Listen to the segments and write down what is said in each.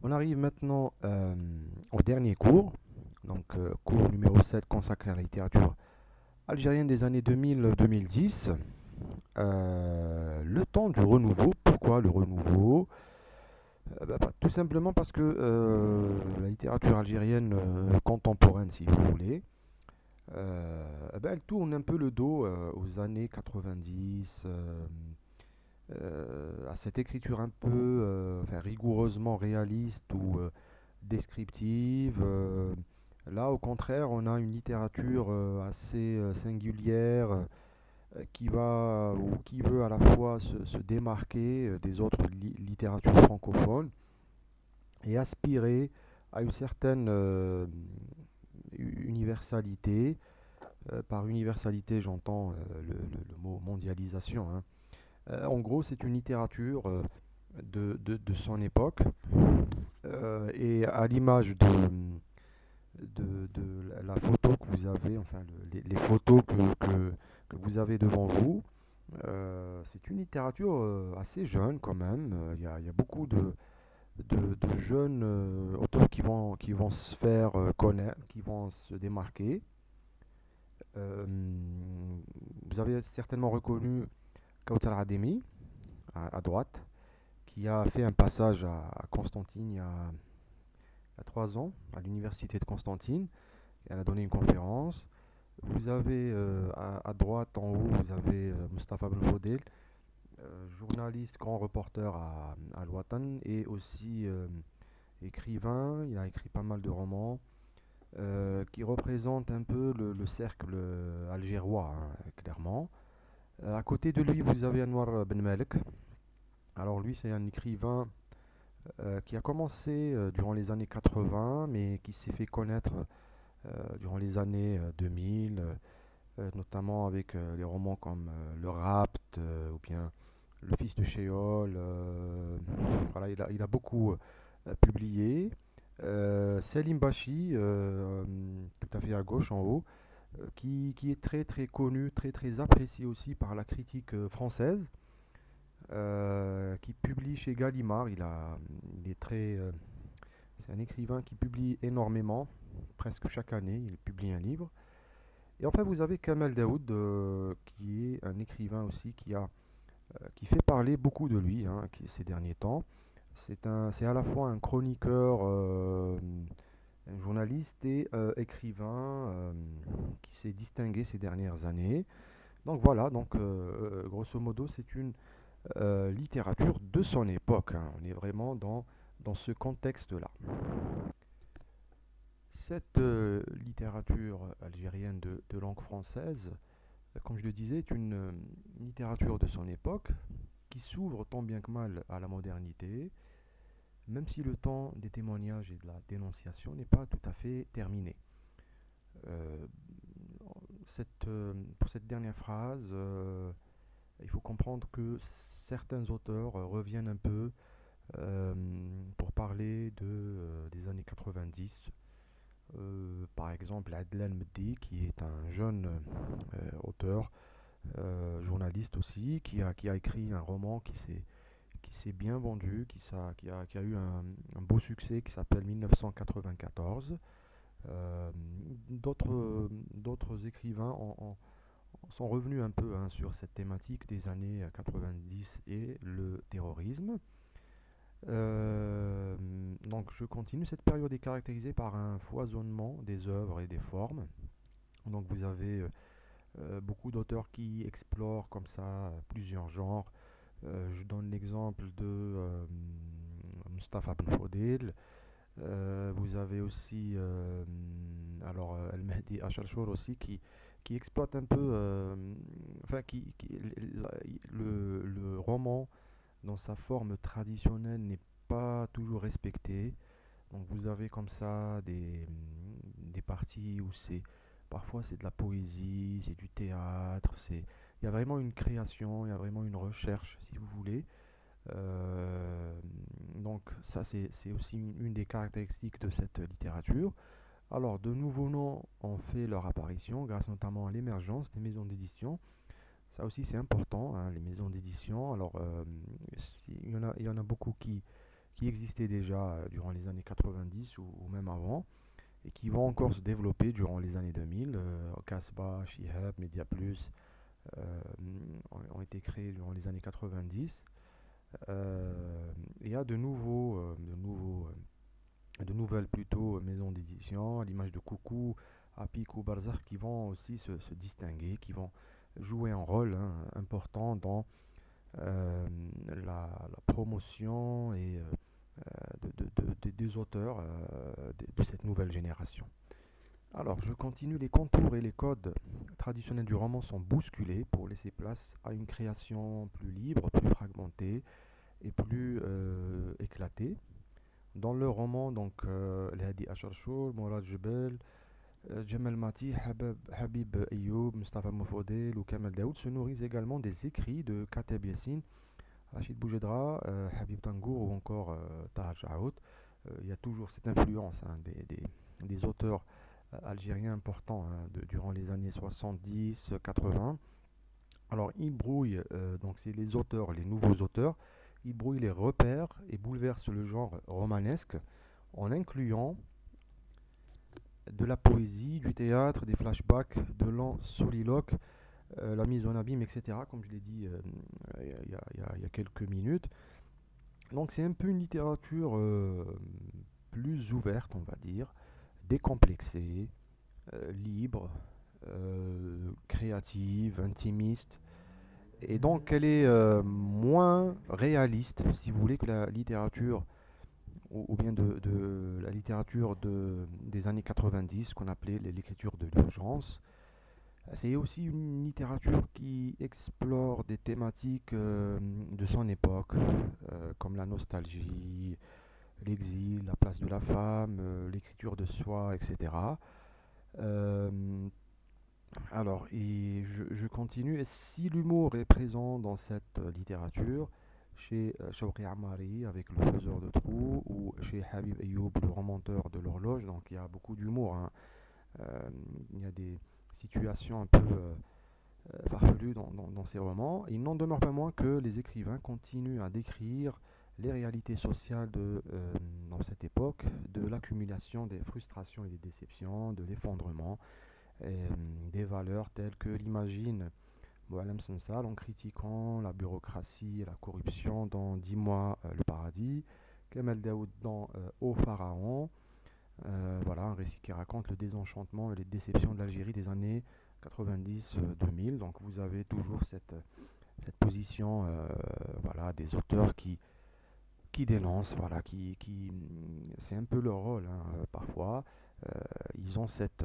On arrive maintenant au dernier cours, donc cours numéro 7 consacré à la littérature algérienne des années 2000-2010. Le temps du renouveau. Pourquoi le renouveau? Tout simplement parce que la littérature algérienne contemporaine, si vous voulez, elle tourne un peu le dos aux années 90, à cette écriture un peu enfin, rigoureusement réaliste ou descriptive. Là, au contraire, on a une littérature assez singulière qui va ou qui veut à la fois se démarquer des autres littératures francophones et aspirer à une certaine universalité. Par universalité, j'entends le mot mondialisation, hein. En gros, c'est une littérature de son époque et à l'image de la photo que vous avez, enfin les photos que vous avez devant vous. C'est une littérature assez jeune quand même. Il y a beaucoup de jeunes auteurs qui vont se faire connaître, qui vont se démarquer. Euh, Vous avez certainement reconnu Kautal Ademi à droite, qui a fait un passage à Constantine il y a 3 ans, à l'université de Constantine. Elle a donné une conférence. Vous avez à droite, en haut, vous avez Mustapha Ben Fodel, journaliste, grand reporter à Al-Watan et aussi écrivain. Il a écrit pas mal de romans qui représentent un peu le cercle algérois, hein, clairement. À côté de lui, vous avez Anwar Ben Malek. Alors lui, c'est un écrivain qui a commencé durant les années 80, mais qui s'est fait connaître durant les années 2000, notamment avec les romans comme Le Rapt ou bien Le Fils de Shéol. Voilà, il a beaucoup publié. Selim Bachi, tout à fait à gauche en haut, qui est très très connu, très très apprécié aussi par la critique française, qui publie chez Gallimard. Il est très, c'est un écrivain qui publie énormément, presque chaque année, il publie un livre. Et enfin, vous avez Kamel Daoud, qui est un écrivain aussi qui fait parler beaucoup de lui, hein, ces derniers temps. C'est à la fois un chroniqueur, un journaliste et écrivain qui s'est distingué ces dernières années. Donc voilà, donc grosso modo, c'est une littérature de son époque, hein. On est vraiment dans ce contexte-là. Cette littérature algérienne de langue française, comme je le disais, est une littérature de son époque qui s'ouvre tant bien que mal à la modernité, même si le temps des témoignages et de la dénonciation n'est pas tout à fait terminé. Euh, pour cette dernière phrase, il faut comprendre que certains auteurs reviennent un peu euh, pour parler des années 90. Par exemple, Adlan Mehdi, qui est un jeune auteur, journaliste aussi, qui a écrit un roman qui s'est bien vendu, qui a eu un beau succès qui s'appelle 1994. Euh, d'autres écrivains sont revenus un peu, hein, sur cette thématique des années 90 et le terrorisme. Euh, donc je continue. Cette période est caractérisée par un foisonnement des œuvres et des formes. Donc vous avez beaucoup d'auteurs qui explorent comme ça plusieurs genres. Je donne l'exemple de Mustapha Ben Fodel. Vous avez aussi alors El Mehdi Achalchour aussi qui exploite un peu enfin le roman dans sa forme traditionnelle n'est pas toujours respecté. Donc vous avez comme ça des parties où parfois c'est de la poésie, c'est du théâtre, il y a vraiment une création, il y a vraiment une recherche si vous voulez. Euh, donc ça c'est aussi une des caractéristiques de cette littérature. Alors de nouveaux noms ont fait leur apparition grâce notamment à l'émergence des maisons d'édition. Ça aussi c'est important, hein, les maisons d'édition. Alors il y en a beaucoup qui existaient déjà durant les années 90 ou même avant, et qui vont encore se développer durant les années 2000. Casbah, Shihab, Media Plus ont été créés durant les années 90. Il y a de nouvelles plutôt maisons d'édition, à l'image de Coucou, Apik ou Barzakh, qui vont aussi se distinguer, qui vont jouer un rôle important dans la promotion et des auteurs de cette nouvelle génération. Alors, je continue. Les contours et les codes traditionnels du roman sont bousculés pour laisser place à une création plus libre, plus fragmentée et plus éclatée. Dans le roman, donc, Hadi Acharchour, Mourad Jebel, Jamal Mati, Habib Ayoub, Mustafa Moufoudel ou Kamal Daoud se nourrissent également des écrits de Kateb Yassine, Rachid Boujedra, Habib Tangour ou encore Tahar Jaoud. Il y a toujours cette influence des auteurs algériens importants durant les années 70-80. Alors ils brouillent, donc c'est les auteurs, les nouveaux auteurs, ils brouillent les repères et bouleversent le genre romanesque en incluant de la poésie, du théâtre, des flashbacks, de l'an soliloque, la mise en abîme, etc., comme je l'ai dit il y a quelques minutes. Donc c'est un peu une littérature plus ouverte, on va dire, décomplexée, libre, créative, intimiste. Et donc elle est moins réaliste, si vous voulez, que la littérature, ou bien de la littérature des années 90, qu'on appelait l'écriture de l'urgence. C'est aussi une littérature qui explore des thématiques de son époque, comme la nostalgie, l'exil, la place de la femme, l'écriture de soi, etc. Euh, alors, je continue. Et si l'humour est présent dans cette littérature, chez Shawqi Amari avec Le Faiseur de Trous, ou chez Habib Ayoub, Le Remonteur de l'Horloge, donc il y a beaucoup d'humour, hein. Il y a des situations un peu farfelues dans ces romans. Il n'en demeure pas moins que les écrivains continuent à décrire les réalités sociales dans cette époque, de l'accumulation des frustrations et des déceptions, de l'effondrement, et, des valeurs telles que l'imagine Boualem Sansal en critiquant la bureaucratie et la corruption dans Dis-moi le paradis, Kamel Daoud dans Au Pharaon, voilà, un récit qui raconte le désenchantement et les déceptions de l'Algérie des années 90-2000. Donc vous avez toujours cette position, voilà, des auteurs qui dénoncent, voilà, c'est un peu leur rôle, hein, parfois. Ils ont cette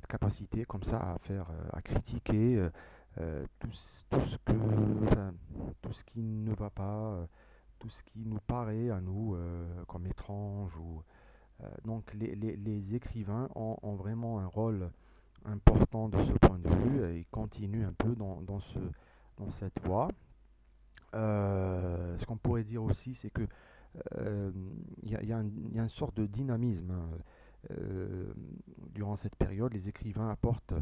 capacité comme ça à faire, à critiquer enfin, tout ce qui ne va pas, tout ce qui nous paraît à nous comme étrange. Donc les écrivains ont vraiment un rôle important de ce point de vue et ils continuent un peu dans cette voie. Ce qu'on pourrait dire aussi, c'est que il y a une sorte de dynamisme, hein. Durant cette période, les écrivains apportent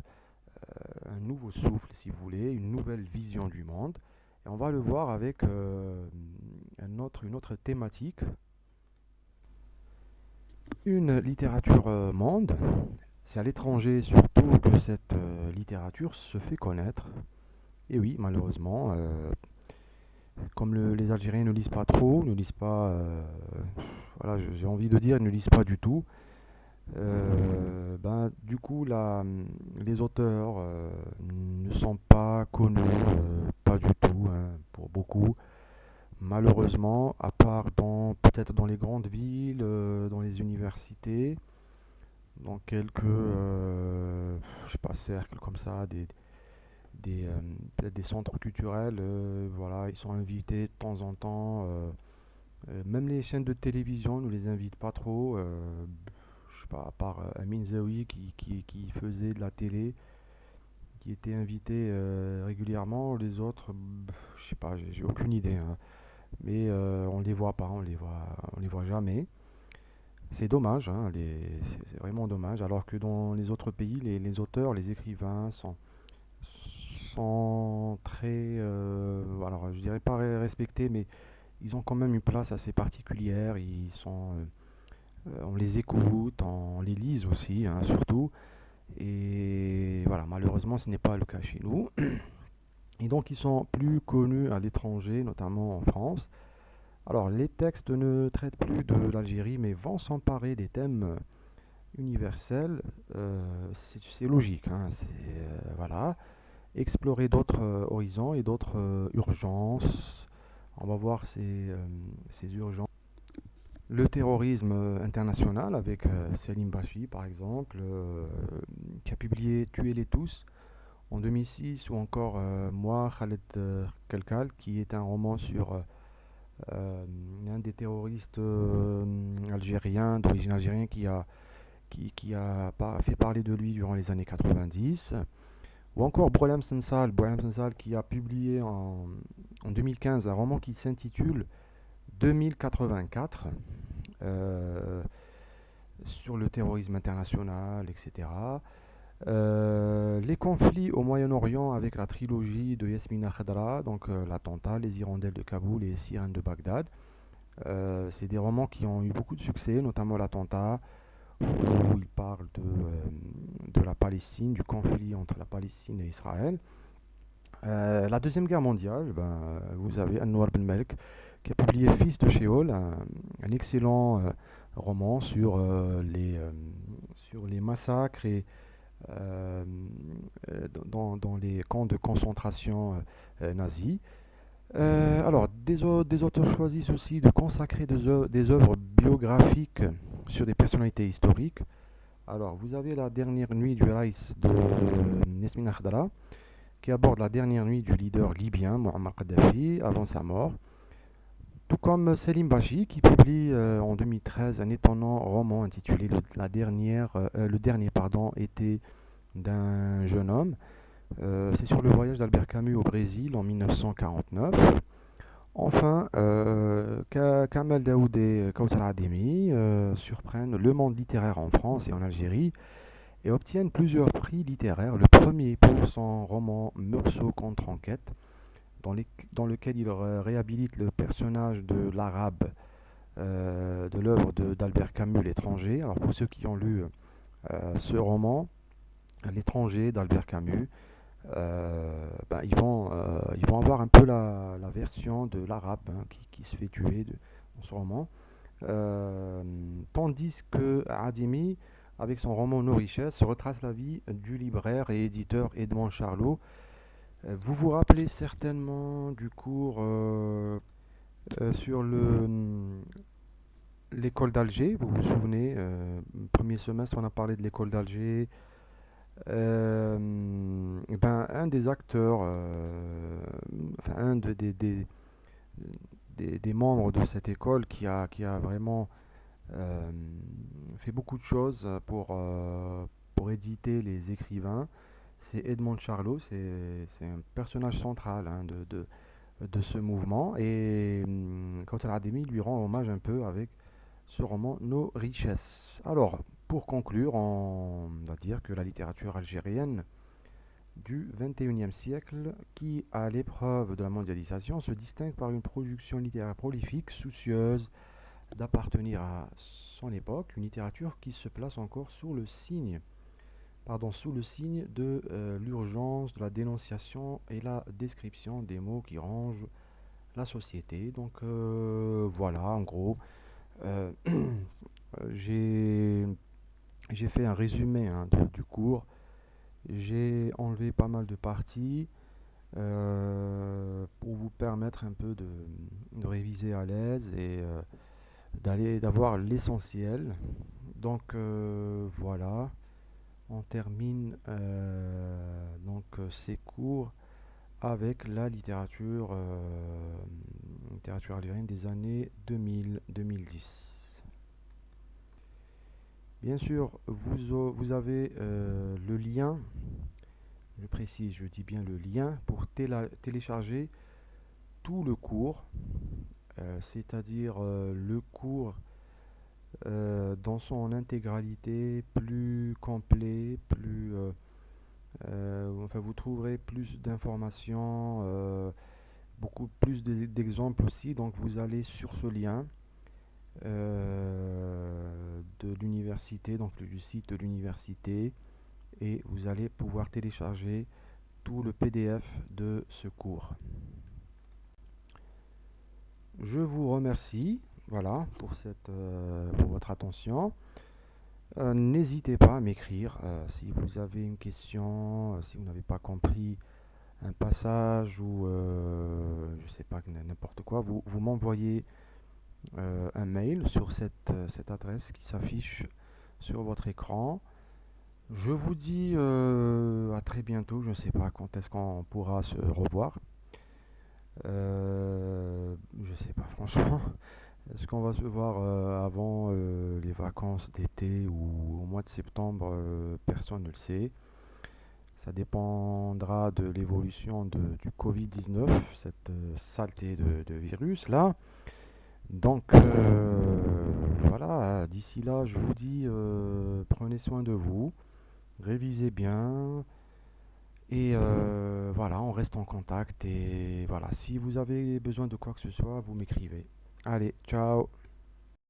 un nouveau souffle, si vous voulez, une nouvelle vision du monde. Et on va le voir avec une autre thématique, une littérature monde. C'est à l'étranger surtout que cette littérature se fait connaître. Et oui, malheureusement, comme les Algériens ne lisent pas trop, ne lisent pas, voilà, j'ai envie de dire, ils ne lisent pas du tout. Ben, du coup, les auteurs ne sont pas connus, pas du tout, hein, pour beaucoup. Malheureusement, à part peut-être dans les grandes villes, dans les universités, dans quelques, je sais pas, cercles comme ça, peut-être des centres culturels, voilà, ils sont invités de temps en temps. Même les chaînes de télévision ne les invitent pas trop. Je sais pas, à part Amin Zaoui qui faisait de la télé, qui était invité régulièrement. Les autres, je sais pas, j'ai aucune idée, hein. Mais on les voit pas, on les voit jamais. C'est dommage, hein, c'est vraiment dommage. Alors que dans les autres pays, les auteurs, les écrivains sont très, alors je dirais pas respectés, mais ils ont quand même une place assez particulière. On les écoute, on les lise aussi, hein, surtout. Et voilà, malheureusement, ce n'est pas le cas chez nous. Et donc, ils sont plus connus à l'étranger, notamment en France. Alors, les textes ne traitent plus de l'Algérie, mais vont s'emparer des thèmes universels. C'est logique, hein, voilà. Explorer d'autres horizons et d'autres urgences. On va voir ces urgences. Le terrorisme international avec Selim Bachi, par exemple, qui a publié Tuez les tous en 2006, ou encore Moi, Khaled Kelkal, qui est un roman sur un des terroristes algériens, d'origine algérienne, qui a fait parler de lui durant les années 90. Ou encore Boualem Sensal qui a publié en 2015 un roman qui s'intitule 2084 euh, sur le terrorisme international, etc. Les conflits au Moyen-Orient avec la trilogie de Yasmina Khadra, donc l'attentat, les hirondelles de Kaboul et les sirènes de Bagdad. C'est des romans qui ont eu beaucoup de succès, notamment l'attentat, où il parle de la Palestine, du conflit entre la Palestine et Israël. La Deuxième Guerre mondiale, vous avez Anwar Ben Malek qui a publié Fils de Sheol, un excellent roman sur les massacres et dans les camps de concentration nazis. Alors, des auteurs choisissent aussi de consacrer des œuvres biographiques sur des personnalités historiques. Alors, vous avez La dernière nuit du Raïs de Nesmin Akhdala, qui aborde la dernière nuit du leader libyen Muammar Kadhafi avant sa mort. Tout comme Selim Bachi, qui publie en 2013 un étonnant roman intitulé Le dernier été d'un jeune homme. C'est sur le voyage d'Albert Camus au Brésil en 1949. Enfin, Kamel Daoud et Kauthar Ademi surprennent le monde littéraire en France et en Algérie et obtiennent plusieurs prix littéraires. Le premier pour son roman Meursault contre enquête, dans lequel il réhabilite le personnage de l'arabe de l'œuvre d'Albert Camus, L'étranger. Alors pour ceux qui ont lu ce roman, L'étranger d'Albert Camus, ils vont avoir un peu la version de l'arabe, hein, qui se fait tuer dans ce roman. Tandis que Adimi, avec son roman Nos richesses, retrace la vie du libraire et éditeur Edmond Charlot. Vous vous rappelez certainement du cours sur l'école d'Alger, vous vous souvenez, premier semestre on a parlé de l'école d'Alger. Un des acteurs, enfin des membres de cette école qui a vraiment euh, fait beaucoup de choses pour éditer les écrivains, c'est Edmond Charlot, c'est un personnage central, hein, de ce mouvement. Et Kauthar Ademi lui rend hommage un peu avec ce roman Nos richesses. Alors, pour conclure, on va dire que la littérature algérienne du XXIe siècle, qui, à l'épreuve de la mondialisation, se distingue par une production littéraire prolifique, soucieuse d'appartenir à son époque, une littérature qui se place encore sous le signe de l'urgence, de la dénonciation et la description des mots qui rangent la société. Donc voilà, en gros, euh, j'ai j'ai fait un résumé, hein, du cours. J'ai enlevé pas mal de parties pour vous permettre un peu de réviser à l'aise et d'avoir l'essentiel. Donc voilà, on termine ces cours avec la littérature algérienne des années 2000-2010. Bien sûr, vous avez le lien, je précise, je dis bien le lien, pour télécharger tout le cours, c'est-à-dire le cours dans son intégralité, plus complet, enfin vous trouverez plus d'informations, beaucoup plus d'exemples aussi. Donc vous allez sur ce lien de l'université, donc du site de l'université, et vous allez pouvoir télécharger tout le PDF de ce cours. Je vous remercie, voilà, pour votre attention. N'hésitez pas à m'écrire si vous avez une question, si vous n'avez pas compris un passage ou je sais pas, n'importe quoi. Vous m'envoyez un mail sur cette adresse qui s'affiche sur votre écran. Je vous dis à très bientôt. Je ne sais pas quand est-ce qu'on pourra se revoir. Je ne sais pas franchement. Est-ce qu'on va se voir avant les vacances d'été ou au mois de septembre? Personne ne le sait. Ça dépendra de l'évolution du Covid-19, cette saleté de virus là. Donc voilà, d'ici là, je vous dis, prenez soin de vous, révisez bien, et voilà, on reste en contact, et voilà, si vous avez besoin de quoi que ce soit, vous m'écrivez. Allez, ciao!